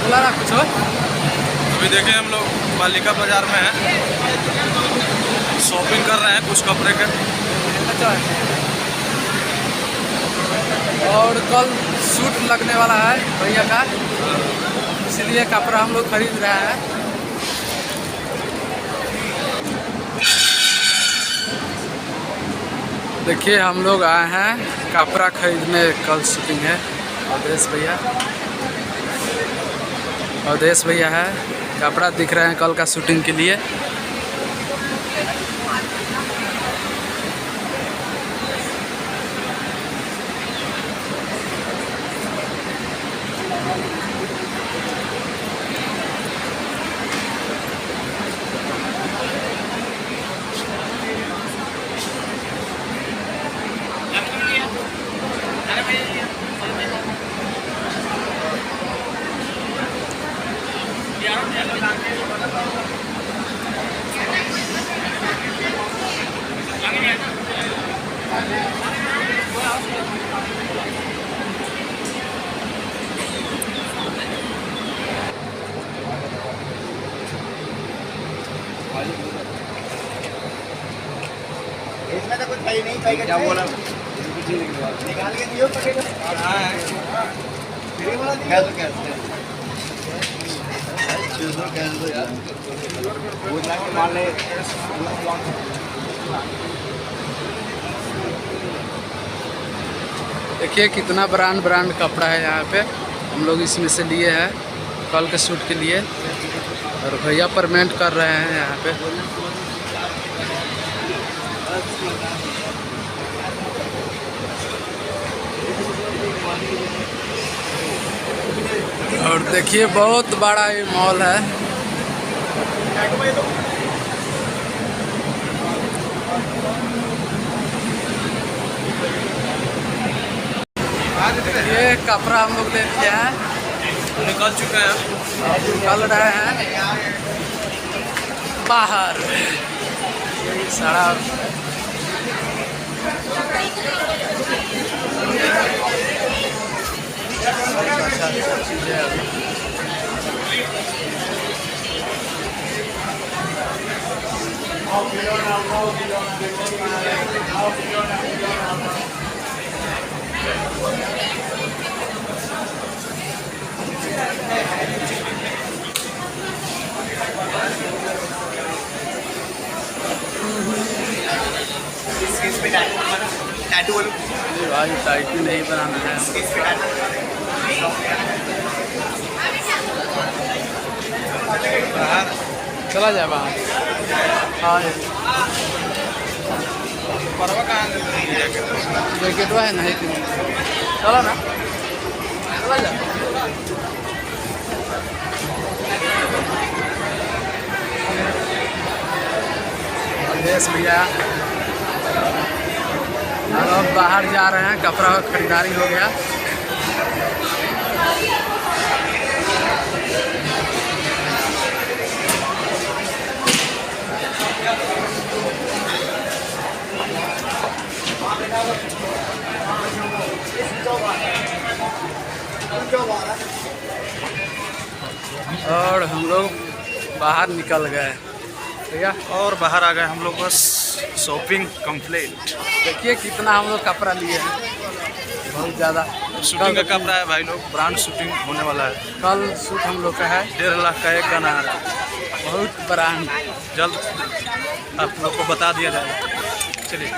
बोला ना कुछ। अभी देखें हम लोग पालिका बाजार में हैं, शॉपिंग कर रहे हैं कुछ कपड़े के। और कल शूट लगने वाला है भैया का, इसलिए कपड़ा हम लोग खरीद रहे हैं। देखिए हम लोग आए हैं कपड़ा खरीदने, कल शूटिंग है। अवधेश भैया है, कपड़ा दिख रहे हैं कल का शूटिंग के लिए। इसमें तो कुछ सही नहीं, सही क्या बोला निकाल के दियो पकेगा। क्या तो कैसे चीज़ों कैसे यार वो जाके मान ले। देखिए कितना ब्रांड कपड़ा है यहाँ पे, हम लोग इसमें से लिए हैं कल के शूट के लिए। और भैया पेमेंट कर रहे हैं यहाँ पे। और देखिए बहुत बड़ा ये मॉल है। ये कपड़ा हम लोग ले लिया है, निकल चुके हैं, निकल रहे हैं बाहर। सारा अच्छा चीज़ है अभी। टैटू वालों भाई टाइटली नहीं बनाना है। चला जाए बाहर। हाँ जैकेटवा है नहीं, चलो ना, चला जा। अवधेश भैया अब बाहर जा रहे हैं, कपड़ा का खरीदारी हो गया। और हम लोग बाहर निकल गए भैया, और बाहर आ गए हम लोग, बस शॉपिंग कंप्लीट। देखिए कितना हम लोग कपड़ा लिए हैं, बहुत ज़्यादा। शूटिंग का कपड़ा है भाई लोग, ब्रांड शूटिंग होने वाला है। कल शूट हम लोग का है, 1.5 लाख का एक गाना आ रहा है, बहुत ब्रांड। जल्द आप लोग को बता दिया जाएगा। चलिए।